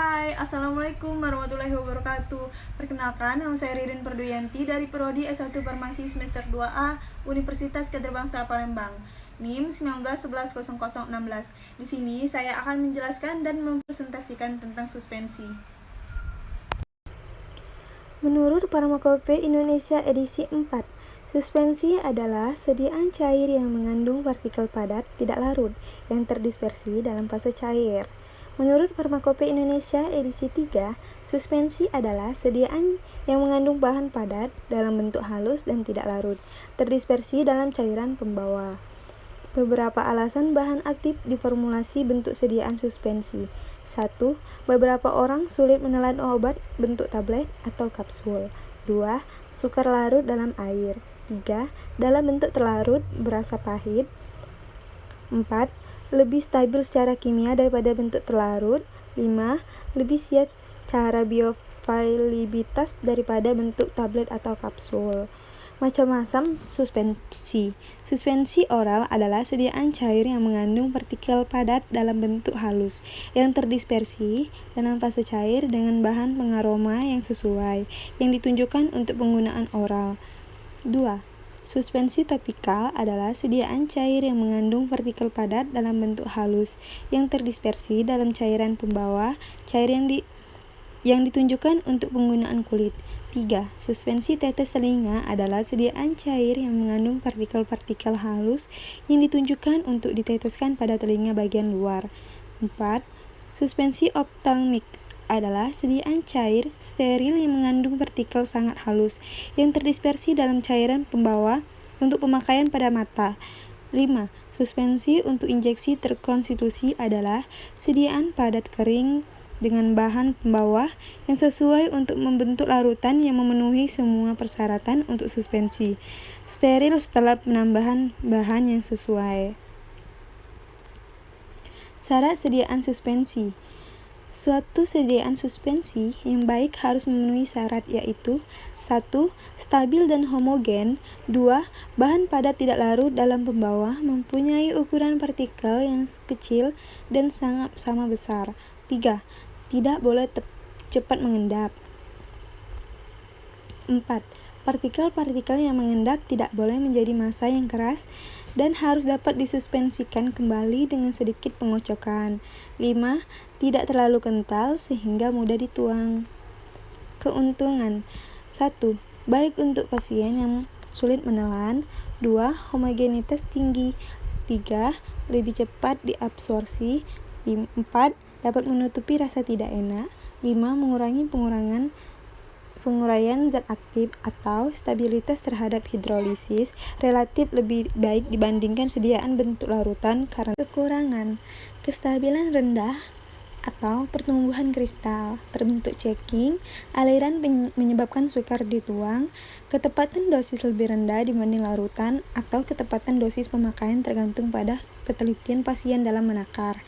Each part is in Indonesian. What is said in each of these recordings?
Hai, Assalamualaikum warahmatullahi wabarakatuh. Perkenalkan, nama saya Ririn Perduyanti dari Prodi S1 Farmasi semester 2A Universitas Keterbangsa Palembang, NIM 19110016. Di sini saya akan menjelaskan dan mempresentasikan tentang suspensi. Menurut Farmakope Indonesia edisi 4, suspensi adalah sediaan cair yang mengandung partikel padat tidak larut yang terdispersi dalam fase cair. Menurut Farmakope Indonesia edisi 3, suspensi adalah sediaan yang mengandung bahan padat dalam bentuk halus dan tidak larut, terdispersi dalam cairan pembawa. Beberapa alasan bahan aktif diformulasi bentuk sediaan suspensi. 1. Beberapa orang sulit menelan obat bentuk tablet atau kapsul. 2. Sukar larut dalam air. 3. Dalam bentuk terlarut berasa pahit. 4. Lebih stabil secara kimia daripada bentuk terlarut. 5. Lebih siap secara bioavailabilitas daripada bentuk tablet atau kapsul. Macam-macam suspensi. Suspensi oral adalah sediaan cair yang mengandung partikel padat dalam bentuk halus yang terdispersi dalam fase cair dengan bahan pengaroma yang sesuai yang ditunjukkan untuk penggunaan oral. 2. Suspensi topikal adalah sediaan cair yang mengandung partikel padat dalam bentuk halus yang terdispersi dalam cairan pembawa cair yang ditunjukkan untuk penggunaan kulit. 3. Suspensi tetes telinga adalah sediaan cair yang mengandung partikel-partikel halus yang ditunjukkan untuk diteteskan pada telinga bagian luar. 4. Suspensi optalmik adalah sediaan cair steril yang mengandung partikel sangat halus yang terdispersi dalam cairan pembawa untuk pemakaian pada mata. 5. Suspensi untuk injeksi terkonstitusi adalah sediaan padat kering dengan bahan pembawa yang sesuai untuk membentuk larutan yang memenuhi semua persyaratan untuk suspensi, steril setelah penambahan bahan yang sesuai. Syarat sediaan suspensi. Suatu sediaan suspensi yang baik harus memenuhi syarat yaitu 1. Stabil dan homogen. 2. Bahan padat tidak larut dalam pembawa mempunyai ukuran partikel yang kecil dan sangat sama besar. 3. Tidak boleh cepat mengendap. 4. Partikel-partikel yang mengendap tidak boleh menjadi massa yang keras dan harus dapat disuspensikan kembali dengan sedikit pengocokan. 5. Tidak terlalu kental sehingga mudah dituang. Keuntungan. 1. Baik untuk pasien yang sulit menelan. 2. Homogenitas tinggi. 3. Lebih cepat diabsorpsi. 4. Dapat menutupi rasa tidak enak. 5. Mengurangi penguraian zat aktif atau stabilitas terhadap hidrolisis relatif lebih baik dibandingkan sediaan bentuk larutan karena kekurangan kestabilan rendah atau pertumbuhan kristal, terbentuk ceking, aliran menyebabkan sukar dituang, ketepatan dosis lebih rendah dibanding larutan, atau ketepatan dosis pemakaian tergantung pada ketelitian pasien dalam menakar.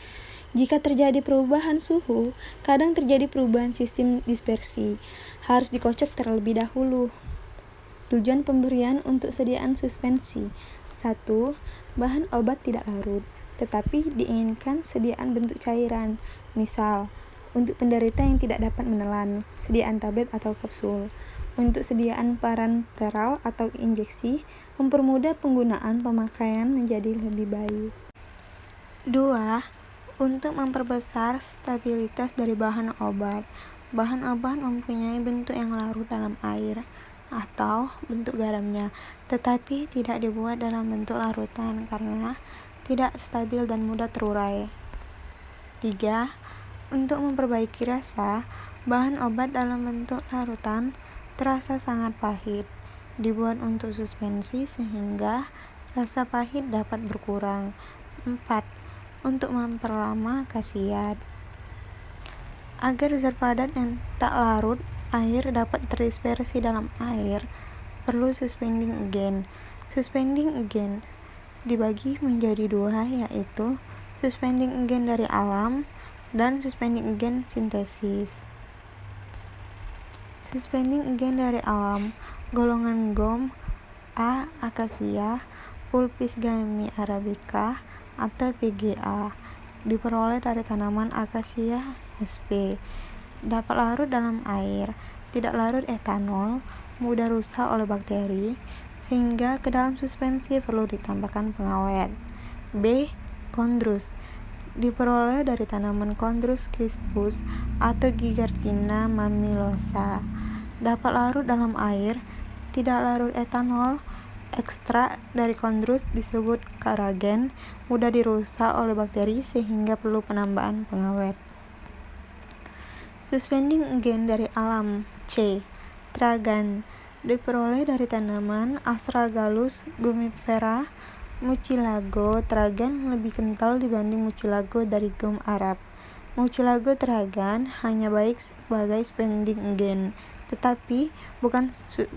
Jika terjadi perubahan suhu, kadang terjadi perubahan sistem dispersi. Harus dikocok terlebih dahulu. Tujuan pemberian untuk sediaan suspensi. 1. Bahan obat tidak larut, tetapi diinginkan sediaan bentuk cairan. Misal, untuk penderita yang tidak dapat menelan, sediaan tablet atau kapsul. Untuk sediaan parenteral atau injeksi, mempermudah penggunaan pemakaian menjadi lebih baik. 2. Untuk memperbesar stabilitas dari bahan obat. Bahan obat mempunyai bentuk yang larut dalam air atau bentuk garamnya, tetapi tidak dibuat dalam bentuk larutan karena tidak stabil dan mudah terurai. 3. Untuk memperbaiki rasa, bahan obat dalam bentuk larutan terasa sangat pahit. Dibuat untuk suspensi sehingga rasa pahit dapat berkurang. 4. Untuk memperlama khasiat. Agar zat padat yang tak larut air dapat terdispersi dalam air, perlu suspending agent. Suspending agent dibagi menjadi dua, yaitu suspending agent dari alam dan suspending agent sintesis. Suspending agent dari alam, golongan gom A. Acacia, Pulpis gami arabica atau PGA, diperoleh dari tanaman Acacia sp. dapat larut dalam air, tidak larut etanol, mudah rusak oleh bakteri, sehingga ke dalam suspensi perlu ditambahkan pengawet. B. Chondrus diperoleh dari tanaman Chondrus crispus atau Gigartina mammillaria, dapat larut dalam air, tidak larut etanol. Ekstrak dari Chondrus disebut karagen, mudah dirusak oleh bakteri sehingga perlu penambahan pengawet. Suspending agent dari alam. C. Tragan diperoleh dari tanaman Astragalus gumifera. Mucilago tragan lebih kental dibanding mucilago dari gum Arab. Mucilago tragan hanya baik sebagai spending agent, tetapi bukan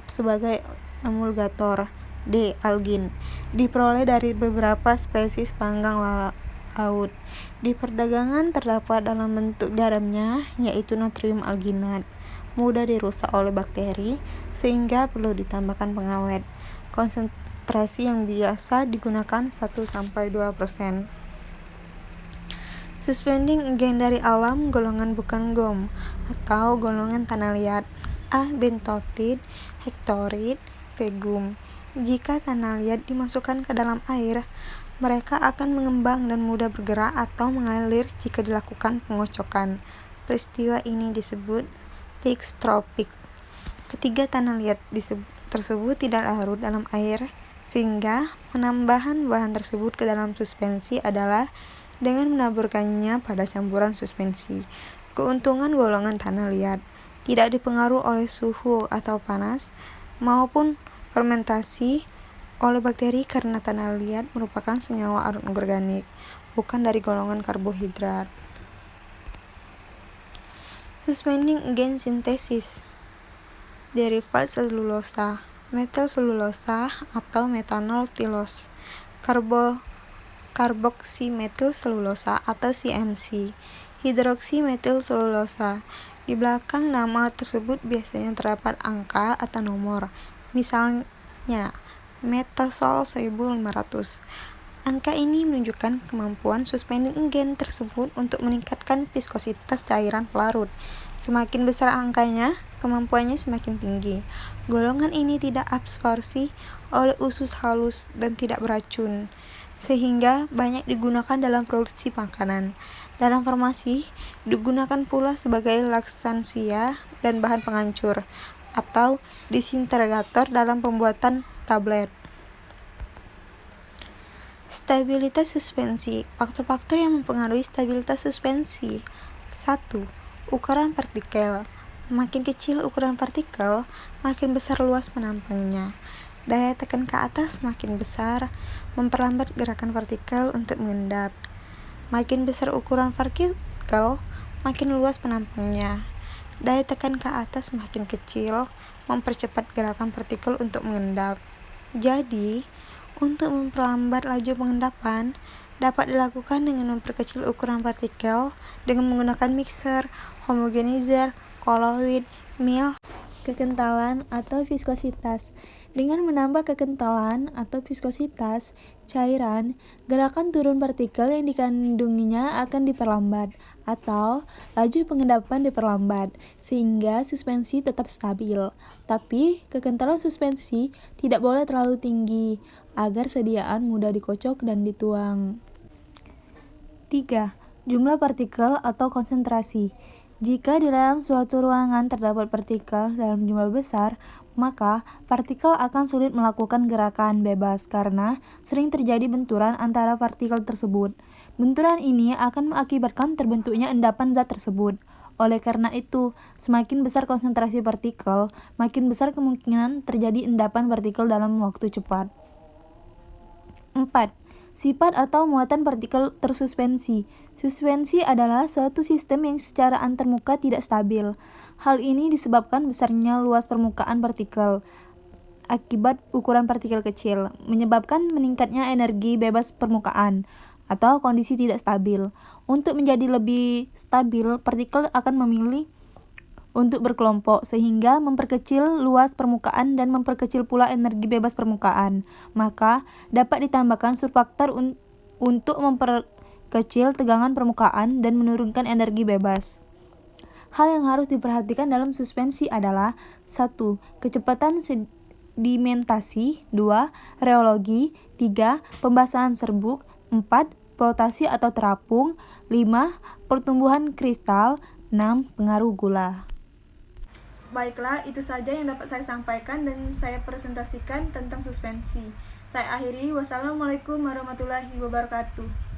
sebagai emulgator. D. Algin diperoleh dari beberapa spesies panggang laut. Di perdagangan terdapat dalam bentuk garamnya, yaitu natrium alginat. Mudah dirusak oleh bakteri sehingga perlu ditambahkan pengawet. Konsentrasi yang biasa digunakan 1-2%. Suspending agent dari alam golongan bukan gum atau golongan tanah liat. A. Bentotid, hektorid, vegum. Jika tanah liat dimasukkan ke dalam air, mereka akan mengembang dan mudah bergerak atau mengalir jika dilakukan pengocokan. Peristiwa ini disebut thixotropik. Ketiga tanah liat tersebut tidak larut dalam air, sehingga penambahan bahan tersebut ke dalam suspensi adalah dengan menaburkannya pada campuran suspensi. Keuntungan golongan tanah liat tidak dipengaruhi oleh suhu atau panas maupun fermentasi oleh bakteri karena tanah liat merupakan senyawa anorganik, bukan dari golongan karbohidrat. Suspending agent sintesis. Derivat selulosa, metil selulosa atau metanol tilos, karboksimetil selulosa atau CMC, hidroksimetil selulosa. Di belakang nama tersebut biasanya terdapat angka atau nomor. Misalnya, metasol 1500. Angka ini menunjukkan kemampuan suspending agent tersebut untuk meningkatkan viskositas cairan pelarut. Semakin besar angkanya, kemampuannya semakin tinggi. Golongan ini tidak absorpsi oleh usus halus dan tidak beracun, sehingga banyak digunakan dalam produksi makanan. Dalam farmasi, digunakan pula sebagai laksansia dan bahan penghancur atau disintegrator dalam pembuatan tablet. Stabilitas suspensi. Faktor-faktor yang mempengaruhi stabilitas suspensi. 1. Ukuran partikel. Makin kecil ukuran partikel, makin besar luas penampangnya. Daya tekan ke atas makin besar, memperlambat gerakan partikel untuk mengendap. Makin besar ukuran partikel, makin luas penampangnya. Daya tekan ke atas makin kecil, mempercepat gerakan partikel untuk mengendap. Jadi, untuk memperlambat laju pengendapan, dapat dilakukan dengan memperkecil ukuran partikel dengan menggunakan mixer, homogenizer, koloid, mil. Kekentalan atau viskositas. Dengan menambah kekentalan atau viskositas cairan, gerakan turun partikel yang dikandunginya akan diperlambat atau laju pengendapan diperlambat sehingga suspensi tetap stabil. Tapi kekentalan suspensi tidak boleh terlalu tinggi agar sediaan mudah dikocok dan dituang. 3. Jumlah partikel atau konsentrasi. Jika di dalam suatu ruangan terdapat partikel dalam jumlah besar, maka partikel akan sulit melakukan gerakan bebas karena sering terjadi benturan antara partikel tersebut. Benturan ini akan mengakibatkan terbentuknya endapan zat tersebut. Oleh karena itu, semakin besar konsentrasi partikel, makin besar kemungkinan terjadi endapan partikel dalam waktu cepat. 4. Sifat atau muatan partikel tersuspensi. Suspensi adalah suatu sistem yang secara antarmuka tidak stabil. Hal ini disebabkan besarnya luas permukaan partikel akibat ukuran partikel kecil, menyebabkan meningkatnya energi bebas permukaan atau kondisi tidak stabil. Untuk menjadi lebih stabil, partikel akan memilih untuk berkelompok sehingga memperkecil luas permukaan dan memperkecil pula energi bebas permukaan. Maka dapat ditambahkan surfaktor untuk memperkecil tegangan permukaan dan menurunkan energi bebas. Hal yang harus diperhatikan dalam suspensi adalah 1. Kecepatan sedimentasi, 2. Reologi, 3. Pembasahan serbuk, 4. Flotasi atau terapung, 5. Pertumbuhan kristal, 6. Pengaruh gula. Baiklah, itu saja yang dapat saya sampaikan dan saya presentasikan tentang suspensi. Saya akhiri, wassalamualaikum warahmatullahi wabarakatuh.